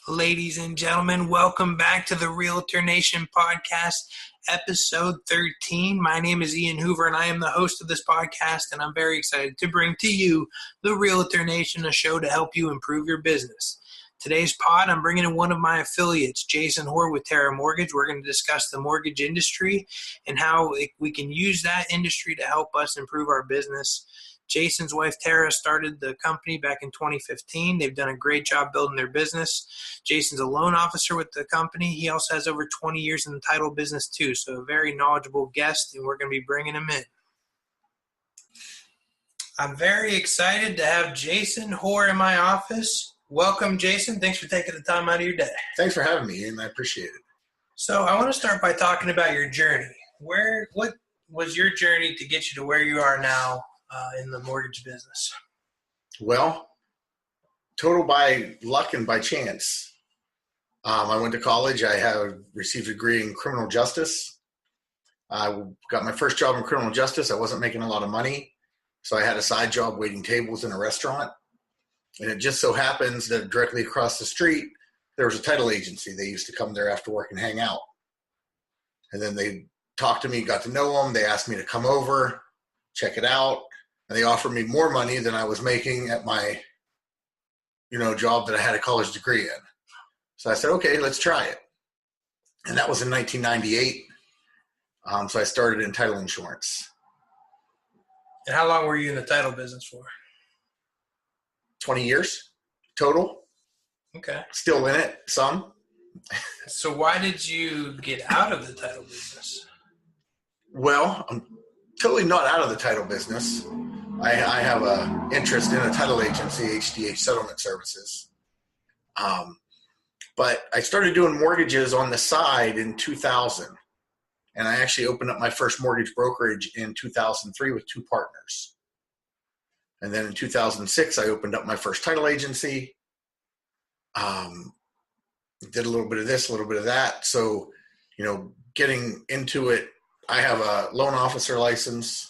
Ladies and gentlemen, welcome back to the Realtor Nation podcast, episode 13. My name is Ian Hoover, and I am the host of this podcast, and I'm very excited to bring to you the Realtor Nation, a show to help you improve your business. Today's pod, I'm bringing in one of my affiliates, Jason Horr with Terra Mortgage. We're going to discuss the mortgage industry and how we can use that industry to help us improve our business. Jason's wife, Tara, started the company back in 2015. They've done a great job building their business. Jason's a loan officer with the company. He also has over 20 years in the title business too, so a very knowledgeable guest, and we're going to be bringing him in. I'm very excited to have Jason Horr in my office. Welcome, Jason. Thanks for taking the time out of your day. Thanks for having me, and I appreciate it. So I want to start by talking about your journey. What was your journey to get you to where you are now in the mortgage business? Well, total by luck and by chance. I went to college. I have received a degree in criminal justice. I got my first job in criminal justice. I wasn't making a lot of money, so I had a side job waiting tables in a restaurant. And it just so happens that directly across the street, there was a title agency. They used to come there after work and hang out. And then they talked to me, got to know them. They asked me to come over, check it out. And they offered me more money than I was making at my, job that I had a college degree in. So I said, okay, let's try it. And that was in 1998. So I started in title insurance. And how long were you in the title business for? 20 years total. Okay. Still in it, some. So why did you get out of the title business? Well, I'm totally not out of the title business. I have an interest in a title agency, HDH Settlement Services. But I started doing mortgages on the side in 2000. And I actually opened up my first mortgage brokerage in 2003 with two partners. And then in 2006, I opened up my first title agency. Did a little bit of this, a little bit of that. So, getting into it, I have a loan officer license.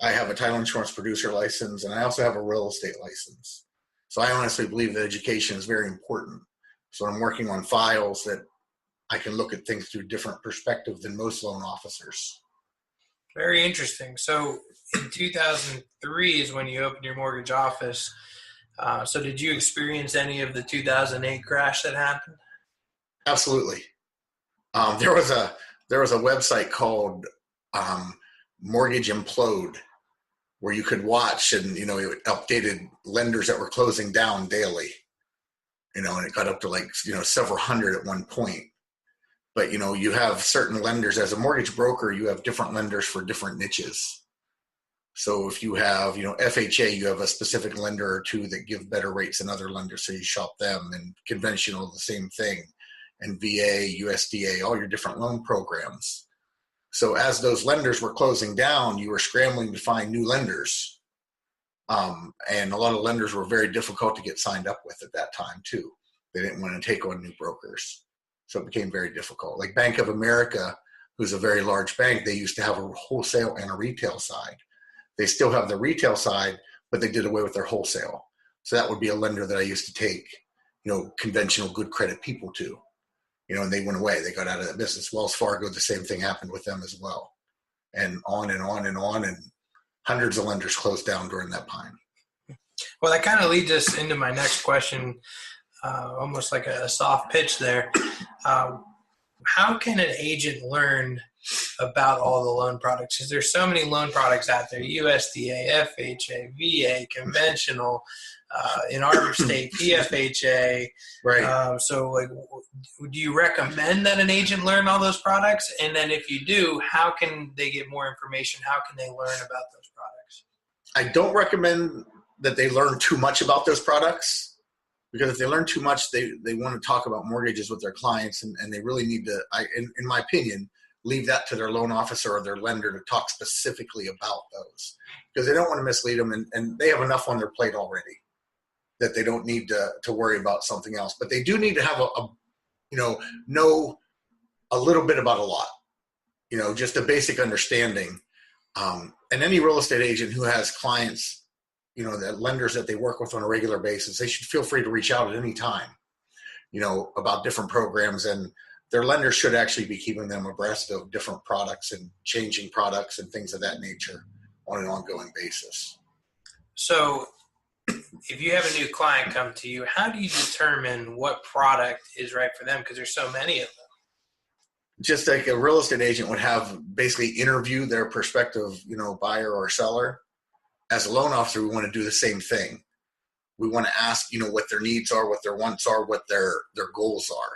I have a title insurance producer license, and I also have a real estate license. So I honestly believe that education is very important. So I'm working on files that I can look at things through a different perspective than most loan officers. Very interesting. So in 2003 is when you opened your mortgage office. So did you experience any of the 2008 crash that happened? Absolutely. There was a website called Mortgage Implode, where you could watch, and it updated lenders that were closing down daily. And it got up to several hundred at one point. But you have certain lenders as a mortgage broker. You have different lenders for different niches. So if you have FHA, you have a specific lender or two that give better rates than other lenders, so you shop them. And conventional, the same thing. And VA, USDA, all your different loan programs. So as those lenders were closing down, you were scrambling to find new lenders. And a lot of lenders were very difficult to get signed up with at that time too. They didn't want to take on new brokers. So it became very difficult. Like Bank of America, who's a very large bank, they used to have a wholesale and a retail side. They still have the retail side, but they did away with their wholesale. So that would be a lender that I used to take, conventional good credit people to. And they went away. They got out of that business. Wells Fargo, the same thing happened with them as well. And on and on and on. And hundreds of lenders closed down during that time. Well, that kind of leads us into my next question, almost like a soft pitch there. How can an agent learn about all the loan products? Because there's so many loan products out there, USDA, FHA, VA, conventional, in our state, PFHA. Right. So do you recommend that an agent learn all those products? And then if you do, how can they get more information? How can they learn about those products? I don't recommend that they learn too much about those products, because if they learn too much, they want to talk about mortgages with their clients, and they really need to, in my opinion, leave that to their loan officer or their lender to talk specifically about those, because they don't want to mislead them, and they have enough on their plate already that they don't need to worry about something else. But they do need to have know a little bit about a lot, just a basic understanding. And any real estate agent who has clients, the lenders that they work with on a regular basis, they should feel free to reach out at any time. about different programs, and their lender should actually be keeping them abreast of different products and changing products and things of that nature on an ongoing basis. So if you have a new client come to you, how do you determine what product is right for them? Because there's so many of them. Just like a real estate agent would have basically interview their prospective, buyer or seller. As a loan officer, we want to do the same thing. We want to ask, what their needs are, what their wants are, what their goals are.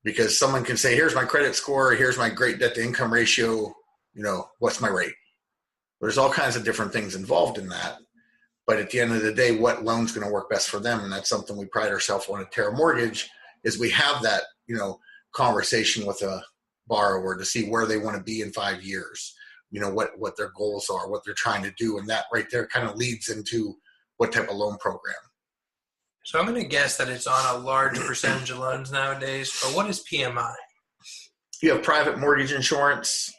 Because someone can say, here's my credit score, here's my great debt to income ratio, what's my rate? There's all kinds of different things involved in that. But at the end of the day, what loan's going to work best for them? And that's something we pride ourselves on at Terra Mortgage, is we have that, conversation with a borrower to see where they want to be in 5 years, what their goals are, what they're trying to do. And that right there kind of leads into what type of loan program. So I'm going to guess that it's on a large percentage of loans nowadays, but what is PMI? You have private mortgage insurance.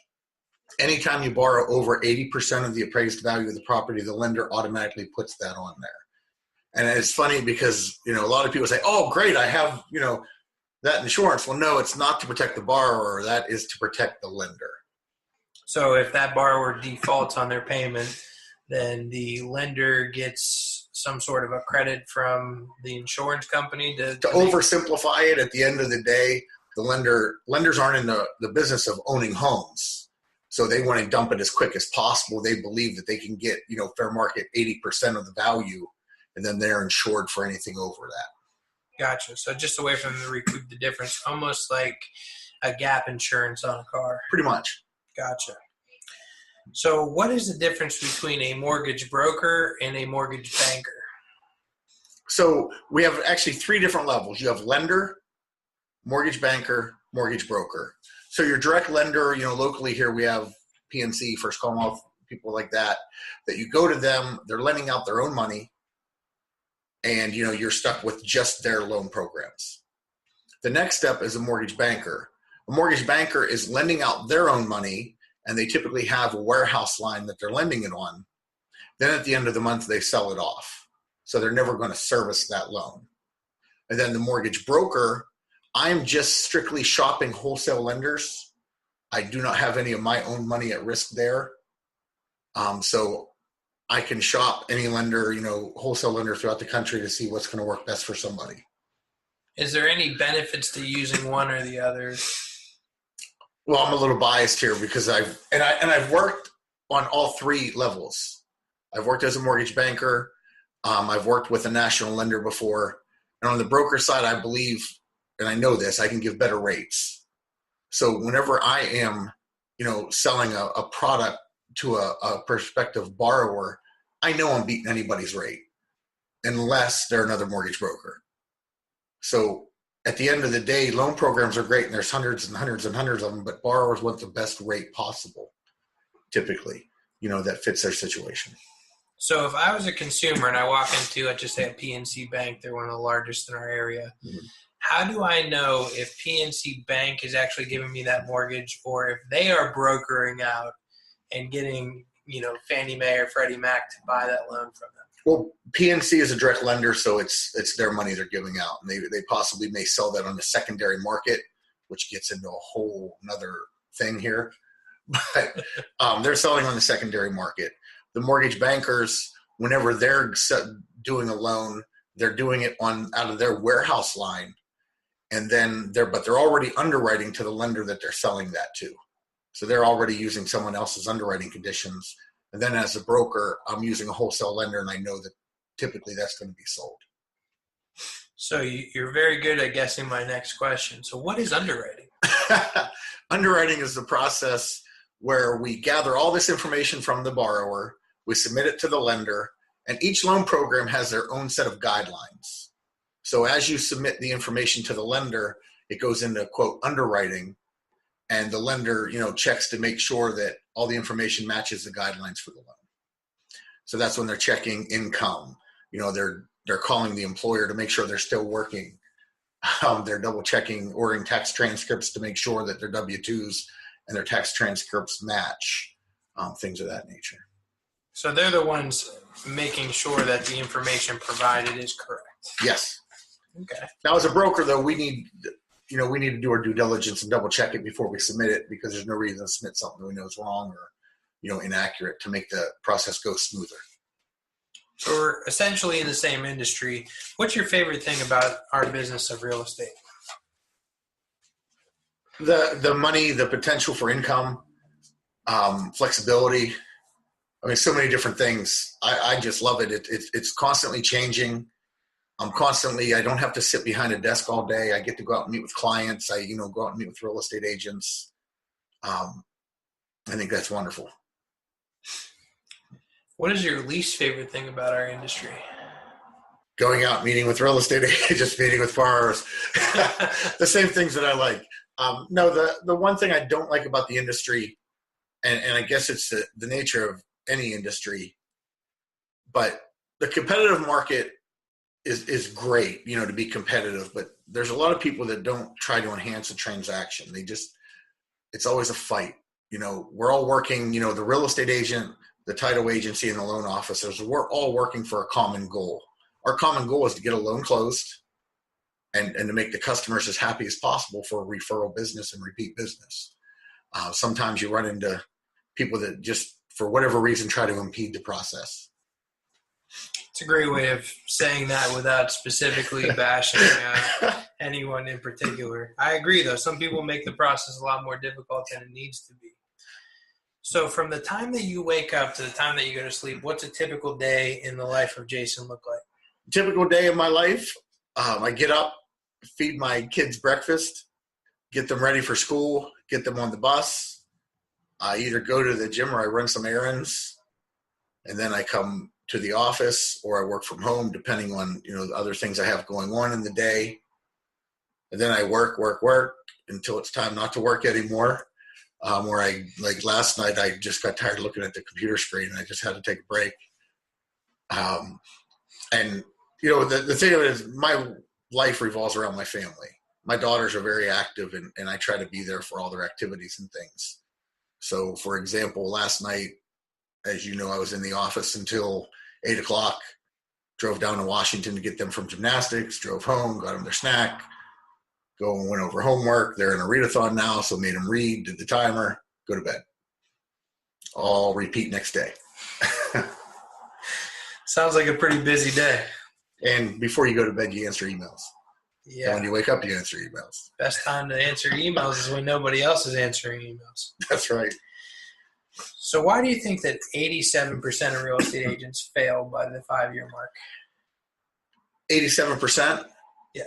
Anytime you borrow over 80% of the appraised value of the property, the lender automatically puts that on there. And it's funny because, a lot of people say, oh, great, I have, that insurance. Well, no, it's not to protect the borrower. That is to protect the lender. So if that borrower defaults on their payment, then the lender gets some sort of a credit from the insurance company to oversimplify it. At the end of the day, the lenders aren't in the business of owning homes. So they want to dump it as quick as possible. They believe that they can get, fair market 80% of the value, and then they're insured for anything over that. Gotcha. So just a way for them to recoup the difference, almost like a gap insurance on a car. Pretty much. Gotcha. So what is the difference between a mortgage broker and a mortgage banker? So we have actually 3 different levels. You have lender, mortgage banker, mortgage broker. So your direct lender, locally here we have PNC, First Commonwealth, people like that you go to them, they're lending out their own money, and you're stuck with just their loan programs. The next step is a mortgage banker. A mortgage banker is lending out their own money, and they typically have a warehouse line that they're lending it on. Then at the end of the month, they sell it off. So they're never going to service that loan. And then the mortgage broker, I'm just strictly shopping wholesale lenders. I do not have any of my own money at risk there. So I can shop any lender, wholesale lender throughout the country to see what's going to work best for somebody. Is there any benefits to using one or the other? Well, I'm a little biased here because I've worked on all 3 levels. I've worked as a mortgage banker. I've worked with a national lender before. And on the broker side, I believe, and I know this, I can give better rates. So whenever I am, selling a product to a prospective borrower, I know I'm beating anybody's rate unless they're another mortgage broker. So at the end of the day, loan programs are great, and there's hundreds and hundreds and hundreds of them, but borrowers want the best rate possible, typically, that fits their situation. So if I was a consumer and I walk into, let's just say a PNC Bank, they're one of the largest in our area. Mm-hmm. How do I know if PNC Bank is actually giving me that mortgage, or if they are brokering out and getting, Fannie Mae or Freddie Mac to buy that loan from them? Well, PNC is a direct lender, so it's their money they're giving out. And they possibly may sell that on the secondary market, which gets into a whole another thing here. But they're selling on the secondary market. The mortgage bankers, whenever they're doing a loan, they're doing it out of their warehouse line. And then they're already underwriting to the lender that they're selling that to. So they're already using someone else's underwriting conditions. And then as a broker, I'm using a wholesale lender, and I know that typically that's going to be sold. So you're very good at guessing my next question. So what is underwriting? Underwriting is the process where we gather all this information from the borrower, we submit it to the lender, and each loan program has their own set of guidelines. So as you submit the information to the lender, it goes into, quote, underwriting, and the lender, checks to make sure that all the information matches the guidelines for the loan. So that's when they're checking income. They're calling the employer to make sure they're still working. They're double checking, ordering tax transcripts to make sure that their W-2s and their tax transcripts match, things of that nature. So they're the ones making sure that the information provided is correct. Yes. Okay. Now, as a broker, though, we need to do our due diligence and double check it before we submit it, because there's no reason to submit something we know is wrong or, inaccurate, to make the process go smoother. So we're essentially in the same industry. What's your favorite thing about our business of real estate? The money, the potential for income, flexibility. I mean, so many different things. I just love it. It's constantly changing. I don't have to sit behind a desk all day. I get to go out and meet with clients. I go out and meet with real estate agents. I think that's wonderful. What is your least favorite thing about our industry? Going out, meeting with real estate agents, meeting with borrowers. The same things that I like. No, the one thing I don't like about the industry, and I guess it's the nature of any industry, but the competitive market is great, to be competitive, but there's a lot of people that don't try to enhance a transaction. It's always a fight. We're all working, the real estate agent, the title agency, and the loan officers, we're all working for a common goal. Our common goal is to get a loan closed and to make the customers as happy as possible for referral business and repeat business. Sometimes you run into people that just, for whatever reason, try to impede the process. It's a great way of saying that without specifically bashing anyone in particular. I agree, though. Some people make the process a lot more difficult than it needs to be. So from the time that you wake up to the time that you go to sleep, what's a typical day in the life of Jason look like? Typical day of my life, I get up, feed my kids breakfast, get them ready for school, get them on the bus. I either go to the gym or I run some errands, and then I come to the office or I work from home, depending on, the other things I have going on in the day. And then I work until it's time not to work anymore. Where like last night, I just got tired of looking at the computer screen and I just had to take a break. And the thing of it is, my life revolves around my family. My daughters are very active, and I try to be there for all their activities and things. So, for example, last night, as you know, I was in the office until 8 o'clock, drove down to Washington to get them from gymnastics, drove home, got them their snack, went over homework. They're in a readathon now, so made them read, did the timer, go to bed. All repeat next day. Sounds like a pretty busy day. And before you go to bed, you answer emails. Yeah. And when you wake up, you answer emails. Best time to answer emails is when nobody else is answering emails. That's right. So why do you think that 87% of real estate agents fail by the 5-year mark? 87%? Yes.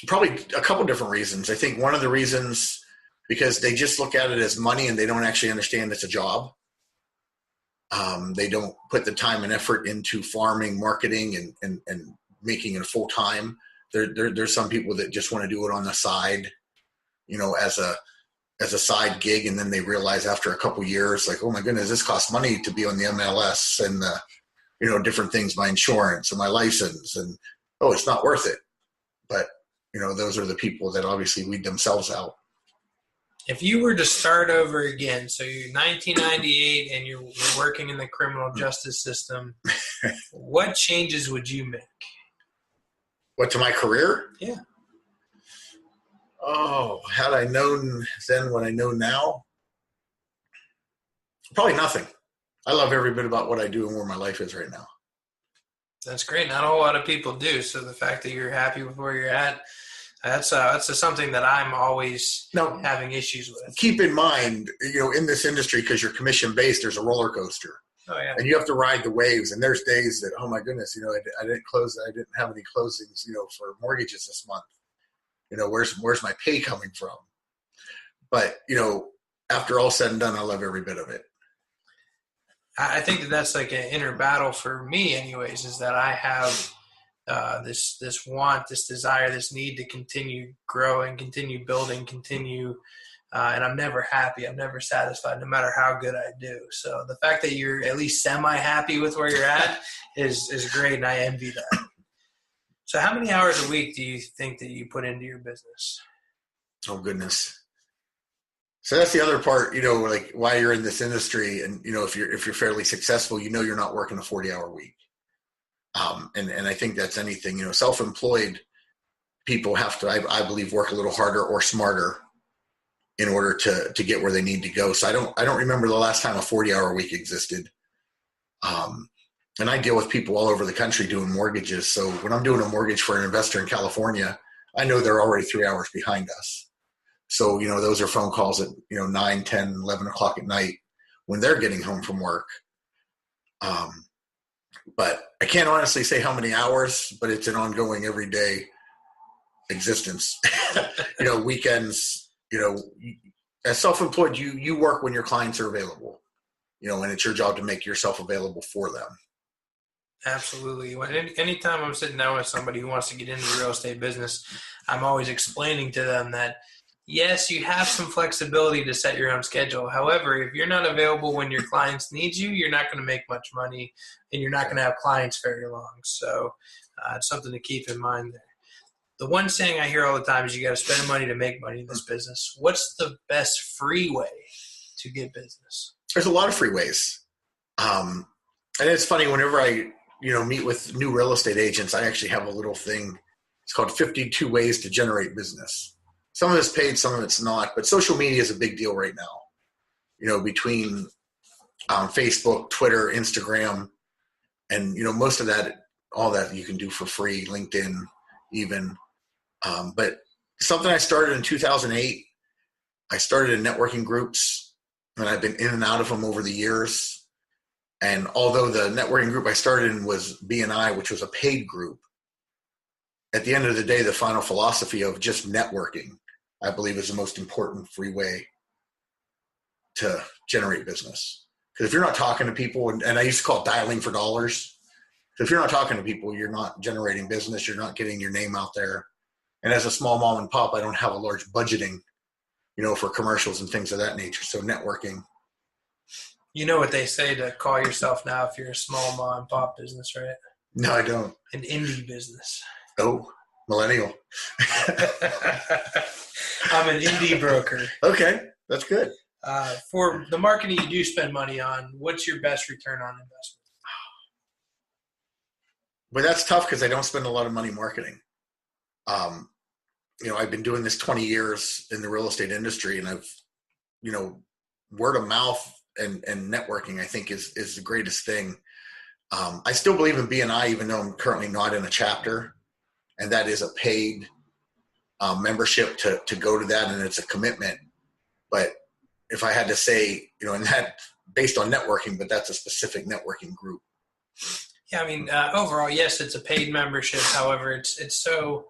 Probably a couple different reasons. I think one of the reasons, because they just look at it as money and they don't actually understand it's a job. They don't put the time and effort into farming, marketing, and making it full time. There's some people that just want to do it on the side, as a side gig, and then they realize after a couple years, like, oh my goodness, this costs money to be on the MLS and the, different things, my insurance and my license, and it's not worth it. But those are the people that obviously weed themselves out. If you were to start over again, so you're 1998 and you're working in the criminal justice system, what changes would you make? What, to my career? Yeah. Oh, had I known then what I know now? Probably nothing. I love every bit about what I do and where my life is right now. That's great. Not a whole lot of people do. So the fact that you're happy with where you're at, that's something that I'm always having issues with. Keep in mind, in this industry, because you're commission-based, there's a roller coaster. Oh, yeah. And you have to ride the waves. And there's days that, oh, my goodness, I didn't close. I didn't have any closings, for mortgages this month. Where's my pay coming from? But, after all said and done, I love every bit of it. I think that's like an inner battle for me anyways, is that I have this want, this desire, this need to continue growing, continue building, and I'm never happy. I'm never satisfied, no matter how good I do. So the fact that you're at least semi-happy with where you're at is great, and I envy that. So how many hours a week do you think that you put into your business? Oh, goodness. So that's the other part, like why you're in this industry. And, if you're fairly successful, you're not working a 40-hour week. And I think that's anything, self-employed people have to, I believe, work a little harder or smarter in order to get where they need to go. So I don't remember the last time a 40-hour week existed. And I deal with people all over the country doing mortgages. So when I'm doing a mortgage for an investor in California, I know they're already 3 hours behind us. So, those are phone calls at, 9, 10, 11 o'clock at night when they're getting home from work. But I can't honestly say how many hours, but it's an ongoing everyday existence. Weekends, as self-employed, you work when your clients are available, and it's your job to make yourself available for them. Absolutely. Anytime I'm sitting down with somebody who wants to get into the real estate business, I'm always explaining to them that, yes, you have some flexibility to set your own schedule. However, if you're not available when your clients need you, you're not going to make much money, and you're not going to have clients very long. So it's something to keep in mind there. The one saying I hear all the time is you got to spend money to make money in this business. What's the best free way to get business? There's a lot of free ways. And it's funny, whenever I meet with new real estate agents, I actually have a little thing. It's called 52 Ways to Generate Business. Some of it's paid, some of it's not, but social media is a big deal right now. Between Facebook, Twitter, Instagram, and most of that, all that you can do for free, LinkedIn even. But something I started in 2008, I started in networking groups, and I've been in and out of them over the years. And although the networking group I started in was BNI, which was a paid group, at the end of the day, the final philosophy of just networking, I believe, is the most important free way to generate business. Because if you're not talking to people, and I used to call it dialing for dollars, because if you're not talking to people, you're not generating business, you're not getting your name out there. And as a small mom and pop, I don't have a large budgeting, for commercials and things of that nature. So networking. You know what they say to call yourself now if you're a small mom and pop business, right? No, I don't. An indie business. Oh, millennial. I'm an indie broker. Okay, that's good. For the marketing you do spend money on, what's your best return on investment? But that's tough because I don't spend a lot of money marketing. I've been doing this 20 years in the real estate industry, and I've, word of mouth and networking, I think is the greatest thing. I still believe in BNI, even though I'm currently not in a chapter, and that is a paid membership to go to that, and it's a commitment. But if I had to say, and that based on networking, but that's a specific networking group. Yeah, I mean, overall, yes, it's a paid membership. However, it's so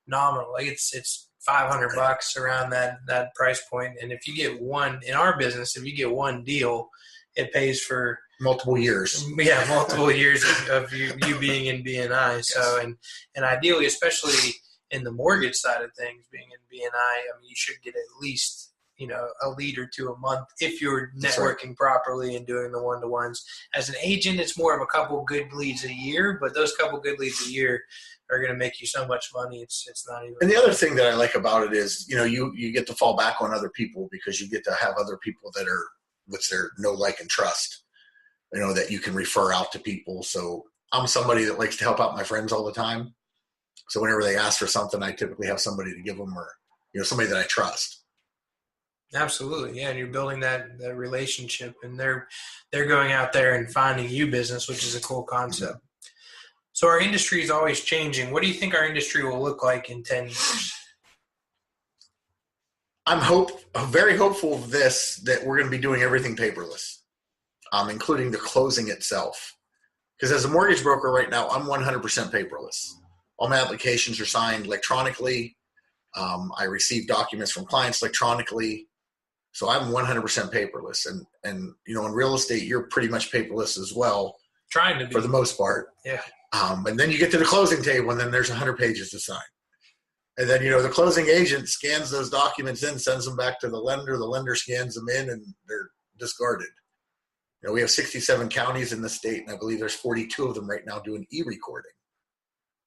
nominal. Like it's $500 around that price point. And if you get one in our business, if you get one deal, it pays for multiple years. Yeah, multiple years of you being in BNI. Yes. So and ideally, especially in the mortgage side of things, being in BNI, I mean, you should get at least a lead or two a month if you're networking properly and doing the one-to-ones. As an agent, it's more of a couple good leads a year, but those couple good leads a year are going to make you so much money. It's not even. And the other thing that I like about it is, you get to fall back on other people because you get to have other people that are, what's their know, like, and trust, that you can refer out to people. So I'm somebody that likes to help out my friends all the time. So whenever they ask for something, I typically have somebody to give them, or, somebody that I trust. Absolutely. Yeah. And you're building that relationship, and they're going out there and finding you business, which is a cool concept. Mm-hmm. So our industry is always changing. What do you think our industry will look like in 10 years? I'm very hopeful of this, that we're going to be doing everything paperless, including the closing itself. Because as a mortgage broker right now, I'm 100% paperless. All my applications are signed electronically. I receive documents from clients electronically. So I'm 100% paperless. And in real estate, you're pretty much paperless as well. Trying to be. For the most part. Yeah. And then you get to the closing table, and then there's 100 pages to sign. And then, the closing agent scans those documents in, sends them back to the lender scans them in, and they're discarded. We have 67 counties in the state, and I believe there's 42 of them right now doing e-recording.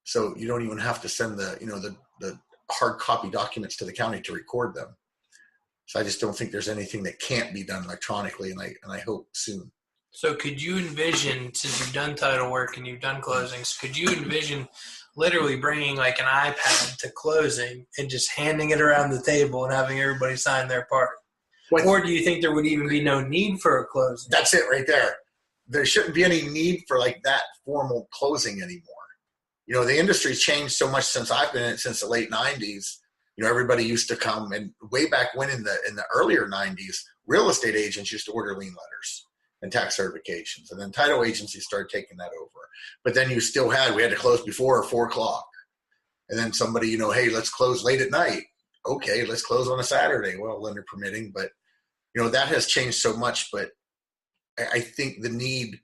So you don't even have to send the hard copy documents to the county to record them. So I just don't think there's anything that can't be done electronically, and I hope soon. So could you envision, since you've done title work and you've done closings, could you envision literally bringing like an iPad to closing and just handing it around the table and having everybody sign their part? Or do you think there would even be no need for a closing? That's it right there. There shouldn't be any need for like that formal closing anymore. You know, the industry's changed so much since I've been in it, since the late 90s. You know, everybody used to come, and way back when in the earlier 90s, real estate agents used to order lien letters and tax certifications, and then title agencies started taking that over. But then we had to close before 4 o'clock. And then somebody, you know, hey, let's close late at night. Okay, let's close on a Saturday. Well, lender permitting, but you know, that has changed so much. But I think the need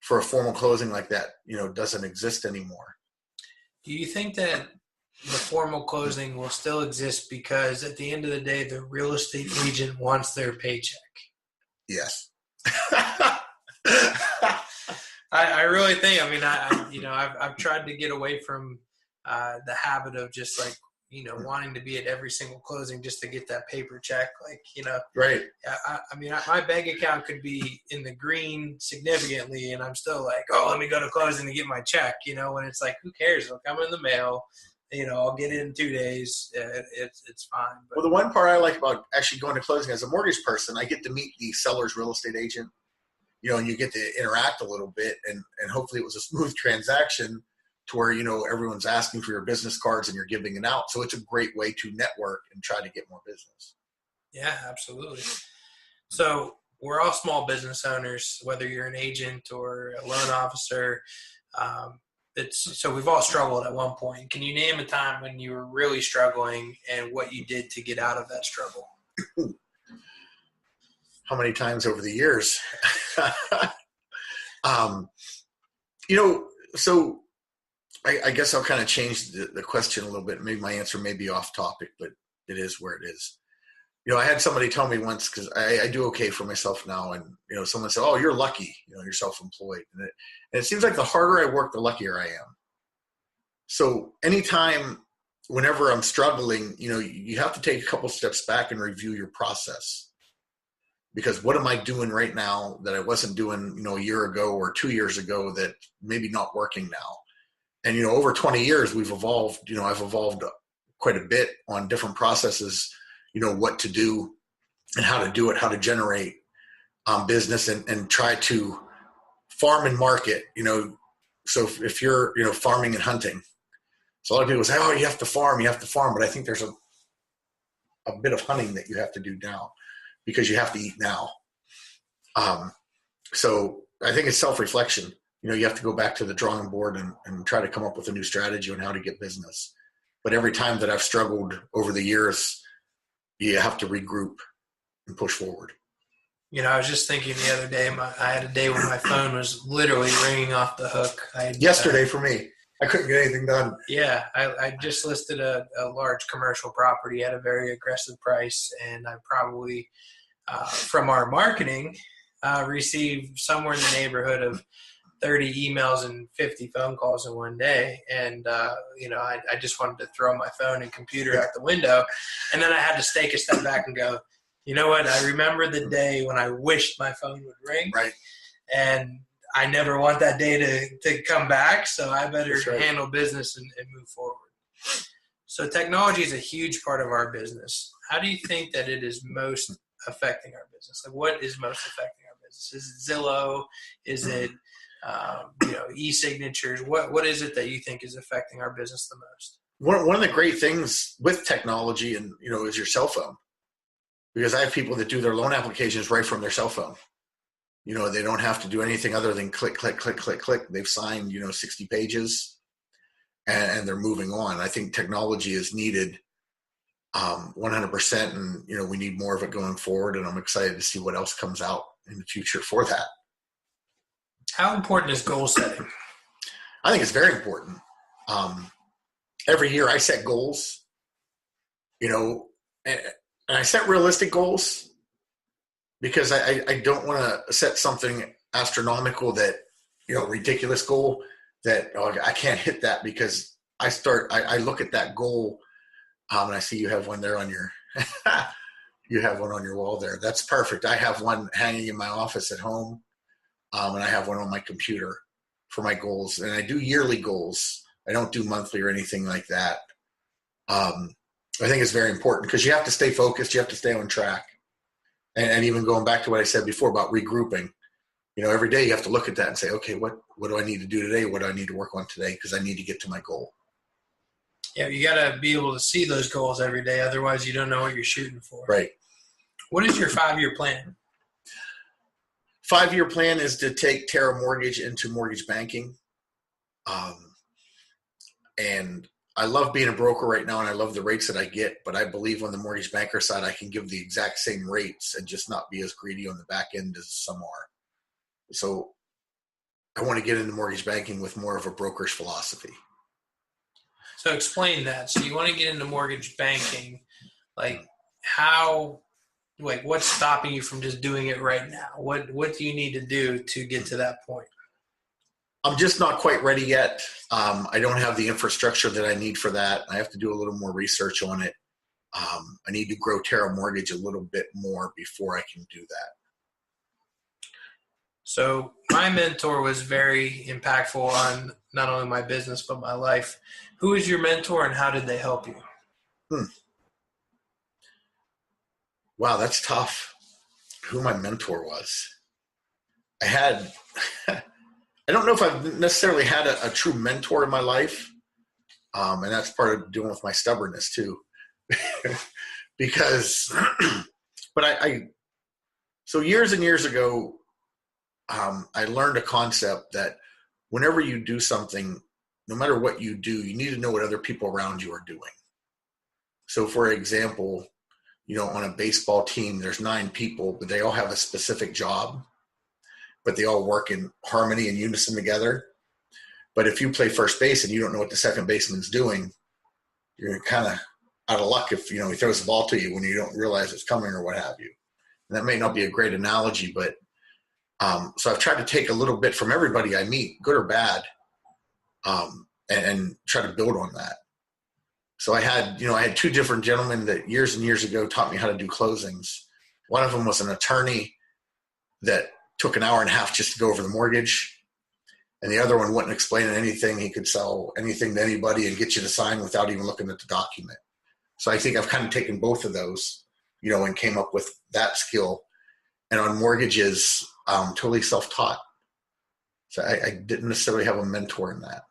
for a formal closing like that, you know, doesn't exist anymore. Do you think that the formal closing will still exist because at the end of the day, the real estate agent wants their paycheck? Yes. I really think, I mean, I've tried to get away from the habit of just like, you know, wanting to be at every single closing just to get that paper check. Like, you know, right. I mean, my bank account could be in the green significantly and I'm still like, oh, let me go to closing to get my check, you know, when it's like, who cares? It'll come in the mail. You know, I'll get it in 2 days. It's fine. But. Well, the one part I like about actually going to closing as a mortgage person, I get to meet the seller's real estate agent, you know, and you get to interact a little bit, and hopefully it was a smooth transaction to where, you know, everyone's asking for your business cards and you're giving it out. So it's a great way to network and try to get more business. Yeah, absolutely. So we're all small business owners, whether you're an agent or a loan officer. So we've all struggled at one point. Can you name a time when you were really struggling and what you did to get out of that struggle? How many times over the years? You know, so I guess I'll kind of change the question a little bit. Maybe my answer may be off topic, but it is where it is. You know, I had somebody tell me once, because I do okay for myself now, and, you know, someone said, oh, you're lucky, you know, you're self-employed. And it seems like the harder I work, the luckier I am. So anytime, whenever I'm struggling, you know, you have to take a couple steps back and review your process. Because what am I doing right now that I wasn't doing, you know, a year ago or 2 years ago that maybe not working now? And, you know, over 20 years, we've evolved. You know, I've evolved quite a bit on different processes, you know, what to do and how to do it, how to generate business and try to farm and market, you know. So if you're, you know, farming and hunting, so a lot of people say, oh, you have to farm. But I think there's a bit of hunting that you have to do now because you have to eat now. So I think it's self-reflection. You know, you have to go back to the drawing board and try to come up with a new strategy on how to get business. But every time that I've struggled over the years, you have to regroup and push forward. You know, I was just thinking the other day, I had a day when my phone was literally ringing off the hook. Yesterday for me, I couldn't get anything done. Yeah, I just listed a large commercial property at a very aggressive price, and I probably, from our marketing, received somewhere in the neighborhood of 30 emails and 50 phone calls in one day. And, you know, I just wanted to throw my phone and computer out the window. And then I had to take a step back and go, you know what? I remember the day when I wished my phone would ring. Right. And I never want that day to come back. So I better handle business and move forward. So technology is a huge part of our business. How do you think that it is most affecting our business? Like, what is most affecting our business? Is it Zillow? Is it you know, e-signatures? What is it that you think is affecting our business the most? One of the great things with technology, and, you know, is your cell phone. Because I have people that do their loan applications right from their cell phone. You know, they don't have to do anything other than click, click, click, click, click. They've signed, you know, 60 pages and they're moving on. I think technology is needed 100%. And, you know, we need more of it going forward. And I'm excited to see what else comes out in the future for that. How important is goal setting? I think it's very important. Every year I set goals, you know, and I set realistic goals because I don't want to set something astronomical that, you know, ridiculous goal that I can't hit that, because I look at that goal and I see you have one there on your you have one on your wall there. That's perfect. I have one hanging in my office at home. and I have one on my computer for my goals. And I do yearly goals. I don't do monthly or anything like that. I think it's very important because you have to stay focused. You have to stay on track. And even going back to what I said before about regrouping, every day you have to look at that and say, okay, what do I need to do today? What do I need to work on today? Because I need to get to my goal. Yeah, you got to be able to see those goals every day. Otherwise, you don't know what you're shooting for. Right. What is your 5-year plan? 5-year plan is to take Terra Mortgage into mortgage banking. And I love being a broker right now, and I love the rates that I get, but I believe on the mortgage banker side, I can give the exact same rates and just not be as greedy on the back end as some are. So I want to get into mortgage banking with more of a broker's philosophy. So explain that. So you want to get into mortgage banking, what's stopping you from just doing it right now? What do you need to do to get to that point? I'm just not quite ready yet. I don't have the infrastructure that I need for that. I have to do a little more research on it. I need to grow Terra Mortgage a little bit more before I can do that. So my mentor was very impactful on not only my business, but my life. Who is your mentor and how did they help you? Wow, that's tough. Who my mentor was. I don't know if I've necessarily had a true mentor in my life. And that's part of dealing with my stubbornness too. Because, so years and years ago, I learned a concept that whenever you do something, no matter what you do, you need to know what other people around you are doing. So for example, on a baseball team, there's 9 people, but they all have a specific job, but they all work in harmony and unison together. But if you play first base and you don't know what the second baseman's doing, you're kind of out of luck if, he throws the ball to you when you don't realize it's coming or what have you. And that may not be a great analogy, but so I've tried to take a little bit from everybody I meet, good or bad, and try to build on that. So I had 2 different gentlemen that years and years ago taught me how to do closings. One of them was an attorney that took an hour and a half just to go over the mortgage. And the other one wouldn't explain anything. He could sell anything to anybody and get you to sign without even looking at the document. So I think I've kind of taken both of those, and came up with that skill. And on mortgages, totally self-taught. So I didn't necessarily have a mentor in that.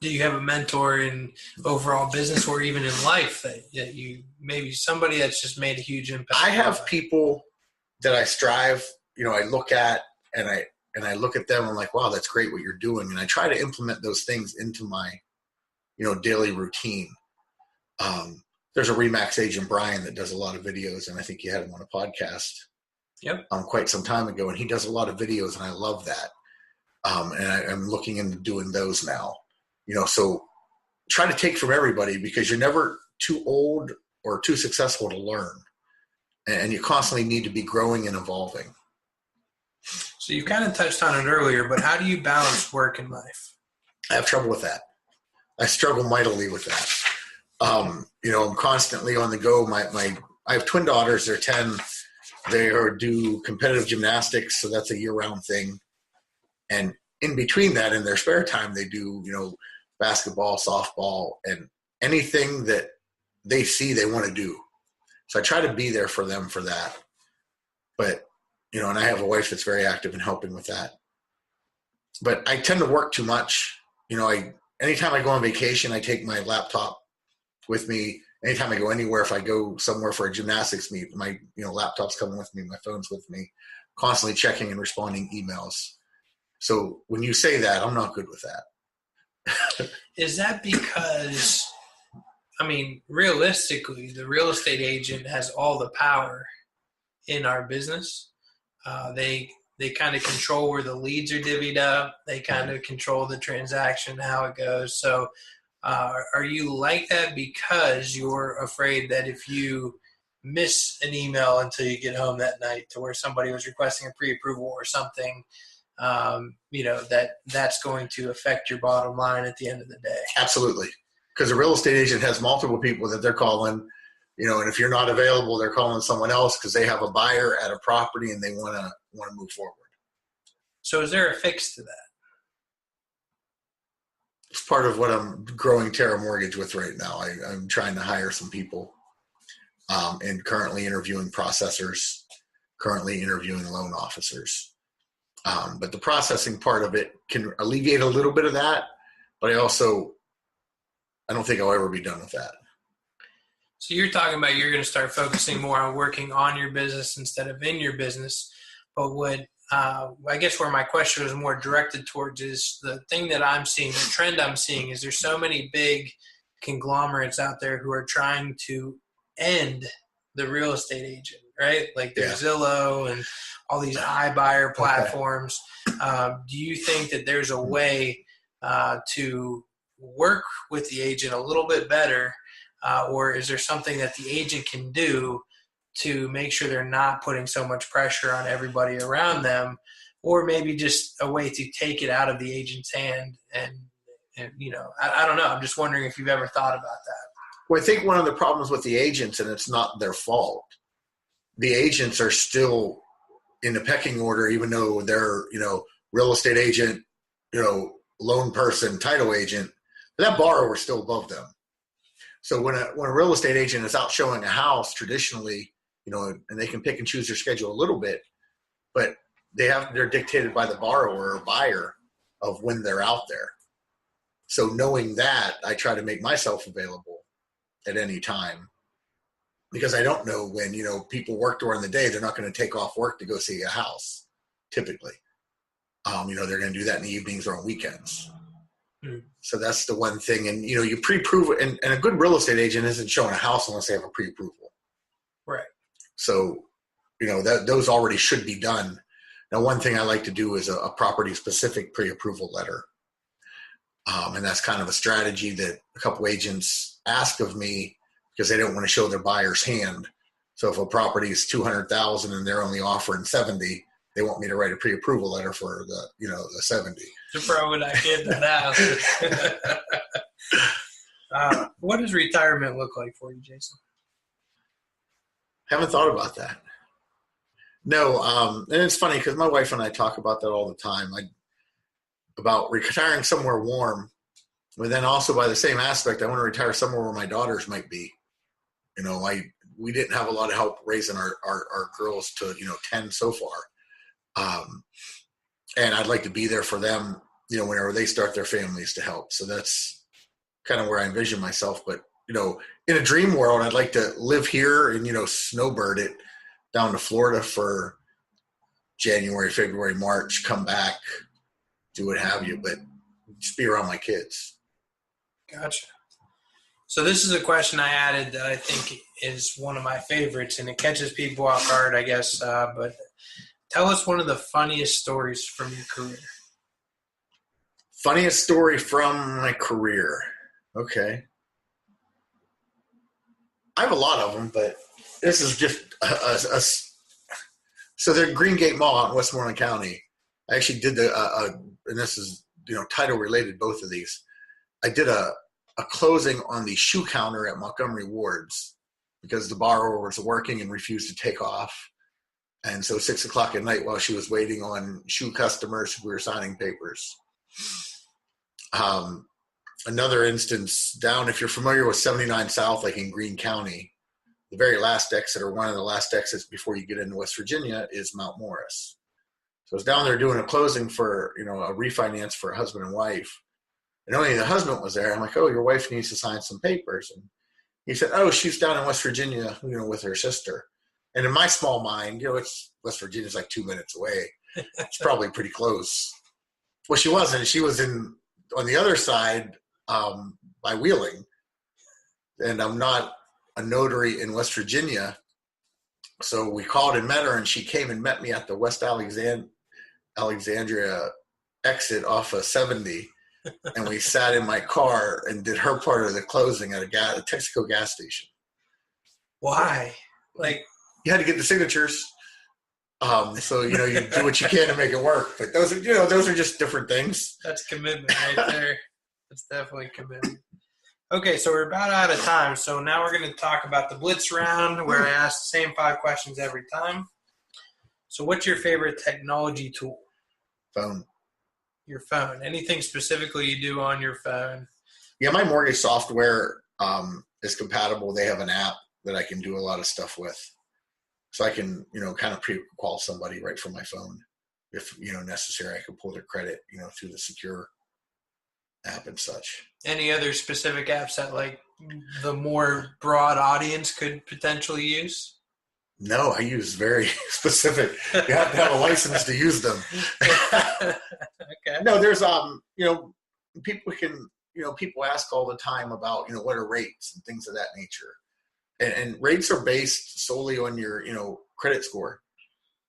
Do you have a mentor in overall business or even in life that you maybe somebody that's just made a huge impact? I have people that I strive, I look at and I look at them and I'm like, wow, that's great what you're doing. And I try to implement those things into my, daily routine. There's a Remax agent, Brian, that does a lot of videos, and I think you had him on a podcast. Yep. Quite some time ago, and he does a lot of videos, and I love that. And I'm looking into doing those now. So try to take from everybody because you're never too old or too successful to learn. And you constantly need to be growing and evolving. So you kind of touched on it earlier, but how do you balance work and life? I have trouble with that. I struggle mightily with that. I'm constantly on the go. I have twin daughters. They're 10. They do competitive gymnastics, so that's a year-round thing. And in between that, in their spare time, they do, basketball, softball, and anything that they see they want to do. So I try to be there for them for that. But, and I have a wife that's very active in helping with that. But I tend to work too much. Anytime I go on vacation, I take my laptop with me. Anytime I go anywhere, if I go somewhere for a gymnastics meet, my laptop's coming with me, my phone's with me, constantly checking and responding emails. So when you say that, I'm not good with that. Is that because, realistically, the real estate agent has all the power in our business? They kind of control where the leads are divvied up. They kind of control the transaction, how it goes. So are you like that because you're afraid that if you miss an email until you get home that night to where somebody was requesting a pre-approval or something, that's going to affect your bottom line at the end of the day? Absolutely. Because a real estate agent has multiple people that they're calling, and if you're not available, they're calling someone else because they have a buyer at a property and they want to move forward. So is there a fix to that? It's part of what I'm growing Terra Mortgage with right now. I'm trying to hire some people and currently interviewing processors, currently interviewing loan officers. But the processing part of it can alleviate a little bit of that, but I don't think I'll ever be done with that. So you're talking about you're going to start focusing more on working on your business instead of in your business. But I guess where my question was more directed towards is the thing that I'm seeing, the trend I'm seeing is there's so many big conglomerates out there who are trying to end the real estate agent, right? Like there's Zillow and all these iBuyer platforms. Okay. Do you think that there's a way to work with the agent a little bit better, or is there something that the agent can do to make sure they're not putting so much pressure on everybody around them, or maybe just a way to take it out of the agent's hand? And I don't know. I'm just wondering if you've ever thought about that. Well, I think one of the problems with the agents, and it's not their fault, the agents are still in the pecking order, even though they're, real estate agent, loan person, title agent, that borrower is still above them. So when a real estate agent is out showing a house traditionally, and they can pick and choose their schedule a little bit, but they're dictated by the borrower or buyer of when they're out there. So knowing that, I try to make myself available at any time, because I don't know when, people work during the day, they're not going to take off work to go see a house typically. They're going to do that in the evenings or on weekends. So that's the one thing. And, you pre-approve it, and a good real estate agent isn't showing a house unless they have a pre-approval. Right. So, those already should be done. Now, one thing I like to do is a property-specific pre-approval letter. And that's kind of a strategy that a couple agents ask of me because they don't want to show their buyer's hand. So if a property is $200,000 and they're only offering 70, they want me to write a pre-approval letter for the 70. You're probably not getting that. What does retirement look like for you, Jason? Haven't thought about that. No, and it's funny because my wife and I talk about that all the time. About retiring somewhere warm, but then also by the same aspect, I want to retire somewhere where my daughters might be. We didn't have a lot of help raising our girls to 10 so far, and I'd like to be there for them, whenever they start their families to help. So that's kind of where I envision myself. But in a dream world, I'd like to live here and snowbird it down to Florida for January, February, March, come back, do what have you, but just be around my kids. Gotcha. So this is a question I added that I think is one of my favorites, and it catches people off guard, I guess. But tell us one of the funniest stories from your career. Funniest story from my career. Okay. I have a lot of them, but this is just so they're Green Gate Mall out in Westmoreland County. I actually did and this is, title related, both of these. I did a closing on the shoe counter at Montgomery Ward's because the borrower was working and refused to take off. And so 6 o'clock at night while she was waiting on shoe customers, we were signing papers. Another instance down, if you're familiar with 79 South, like in Greene County, the very last exit or one of the last exits before you get into West Virginia is Mount Morris. So I was down there doing a closing for, a refinance for a husband and wife. And only the husband was there. I'm like, oh, your wife needs to sign some papers. And he said, oh, she's down in West Virginia, with her sister. And in my small mind, it's West Virginia's like 2 minutes away. It's probably pretty close. Well, she wasn't. She was on the other side by Wheeling. And I'm not a notary in West Virginia. So we called and met her, and she came and met me at the West Alexandria exit off of 70. And we sat in my car and did her part of the closing at a Texaco gas station. Why? You had to get the signatures. So, you do what you can to make it work. But those are just different things. That's commitment right there. That's definitely commitment. Okay, so we're about out of time. So now we're going to talk about the Blitz round where I ask the same 5 questions every time. So what's your favorite technology tool? Phone. Your phone. Anything specifically you do on your phone? Yeah, my mortgage software is compatible. They have an app that I can do a lot of stuff with. So I can, kind of pre-qual somebody right from my phone. If, necessary, I can pull their credit, through the secure app and such. Any other specific apps that like the more broad audience could potentially use? No, I use very specific. You have to have a license to use them. Okay. No, there's people can, people ask all the time about, what are rates and things of that nature. And rates are based solely on your, credit score,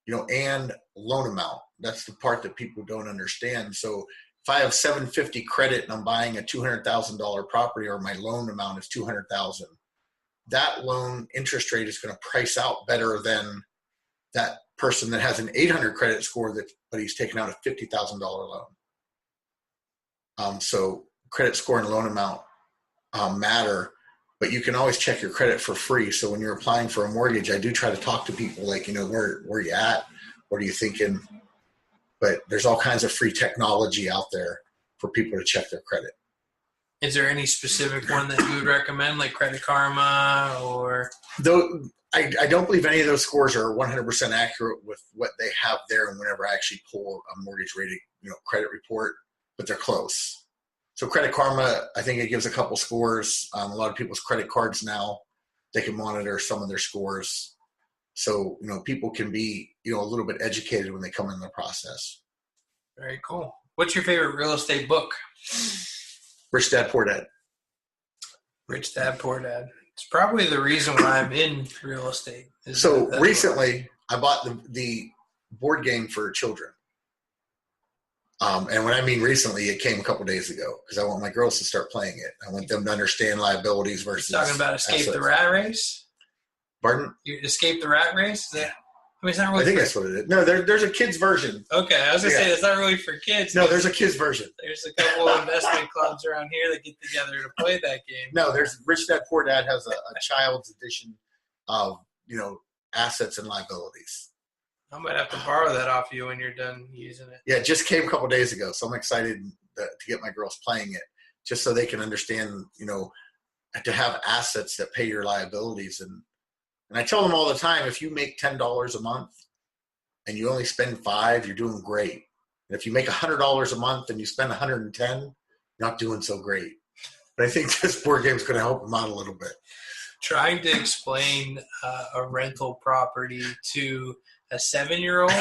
and loan amount. That's the part that people don't understand. So if I have 750 credit and I'm buying a $200,000 property, or my loan amount is $200,000, that loan interest rate is going to price out better than that person that has an 800 credit score but he's taking out a $50,000 loan. So credit score and loan amount matter, but you can always check your credit for free. So when you're applying for a mortgage, I do try to talk to people like, where you at? What are you thinking? But there's all kinds of free technology out there for people to check their credit. Is there any specific one that you would recommend, like Credit Karma or? Though I don't believe any of those scores are 100% accurate with what they have there, and whenever I actually pull a mortgage rating, credit report, but they're close. So Credit Karma, I think it gives a couple scores. A lot of people's credit cards now, they can monitor some of their scores. So, people can be, a little bit educated when they come in the process. Very cool. What's your favorite real estate book? Rich Dad, Poor Dad. Rich Dad, Poor Dad. It's probably the reason why I'm in real estate. So recently, I bought the board game for children. And when I mean recently, it came a couple days ago because I want my girls to start playing it. I want them to understand liabilities versus You're talking about Escape assets. the Rat Race? Pardon? You Escape the Rat Race? It's not really I think that's what it is. No, there's a kid's version. Okay, I was going to say it's not really for kids. No, there's a kid's version. There's a couple of investment clubs around here that get together to play that game. No, there's Rich Dad Poor Dad has a child's edition of, assets and liabilities. I might have to borrow that off you when you're done using it. Yeah, it just came a couple days ago, so I'm excited to get my girls playing it, just so they can understand, to have assets that pay your liabilities. And I tell them all the time, if you make $10 a month and you only spend $5, you're doing great. And if you make $100 a month and you spend $110, you're not doing so great. But I think this board game is going to help them out a little bit. Trying to explain a rental property to a 7-year-old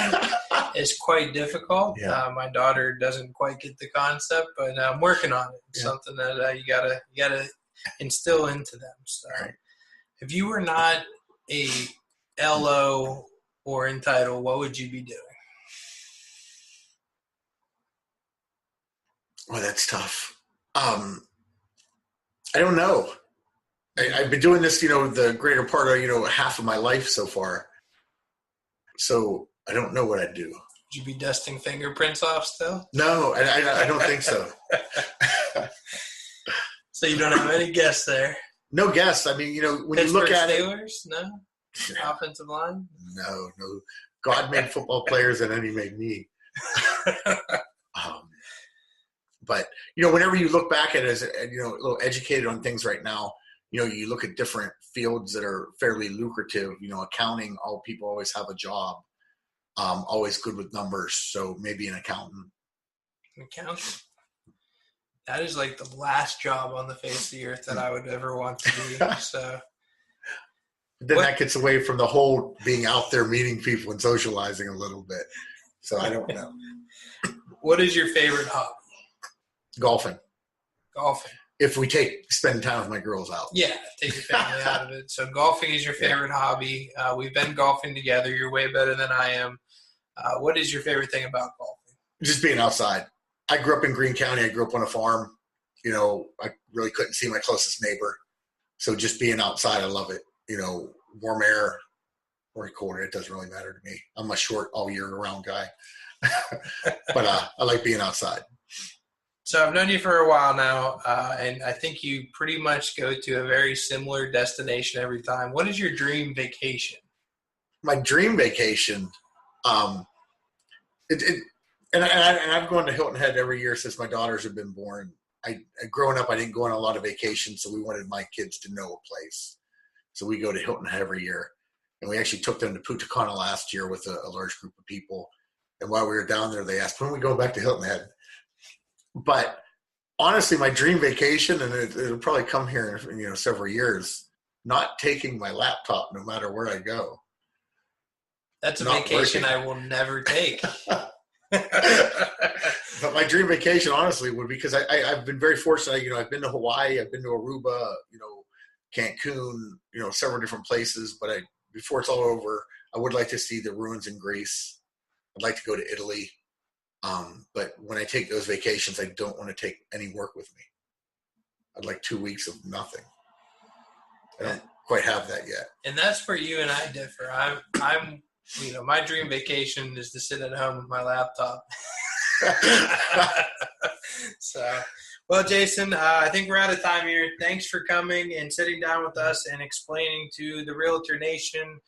is quite difficult. Yeah. My daughter doesn't quite get the concept, but I'm working on it. It's something that you gotta instill into them. So, right. If you were not a LO or entitled, what would you be doing? Well, that's tough. I don't know. I've been doing this, the greater part of, half of my life so far. So I don't know what I'd do. Would you be dusting fingerprints off still? No, I don't think so. So you don't have any guess there? No guess. I mean, when Pittsburgh you look at Steelers? No? Offensive line? No. God made football players and then he made me. But, whenever you look back at it as, a little educated on things right now, you look at different fields that are fairly lucrative, accounting, all people always have a job, always good with numbers. So maybe an accountant. An accountant? That is like the last job on the face of the earth that I would ever want to be. So then that gets away from the whole being out there meeting people and socializing a little bit. So I don't know. What is your favorite hobby? Golfing. Golfing. If we spend time with my girls out. Yeah, take your family out of it. So golfing is your favorite hobby. We've been golfing together. You're way better than I am. What is your favorite thing about golfing? Just being outside. I grew up in Greene County. I grew up on a farm. I really couldn't see my closest neighbor. So just being outside, I love it. Warm air or cold air, it doesn't really matter to me. I'm a short all year round guy. But I like being outside. So I've known you for a while now, and I think you pretty much go to a very similar destination every time. What is your dream vacation? My dream vacation, And I've gone to Hilton Head every year since my daughters have been born. Growing up, I didn't go on a lot of vacations, so we wanted my kids to know a place. So we go to Hilton Head every year. And we actually took them to Punta Cana last year with a large group of people. And while we were down there, they asked, when are we going back to Hilton Head? But honestly, my dream vacation, and it'll probably come here in several years, not taking my laptop no matter where I go. That's a vacation working. I will never take. But my dream vacation, honestly, would be, because I've been very fortunate. I've been to Hawaii, I've been to Aruba, Cancun, several different places. But before it's all over, I would like to see the ruins in Greece. I'd like to go to Italy. But when I take those vacations, I don't want to take any work with me. I'd like 2 weeks of nothing. I don't quite have that yet. And that's where you and I differ. I'm my dream vacation is to sit at home with my laptop. So, well, Jason, I think we're out of time here. Thanks for coming and sitting down with us and explaining to the Realtor Nation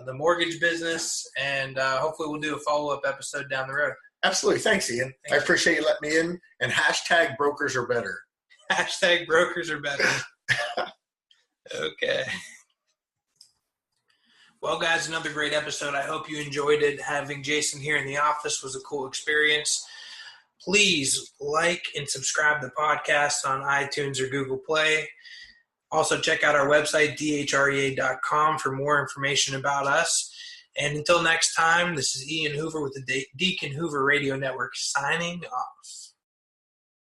the mortgage business, and hopefully we'll do a follow-up episode down the road. Absolutely. Thanks, Ian. I appreciate you letting me in. And # brokers are better. # brokers are better. Okay. Well, guys, another great episode. I hope you enjoyed it. Having Jason here in the office was a cool experience. Please like and subscribe to the podcast on iTunes or Google Play. Also, check out our website, dhrea.com, for more information about us. And until next time, this is Ian Hoover with the Deacon Hoover Radio Network signing off.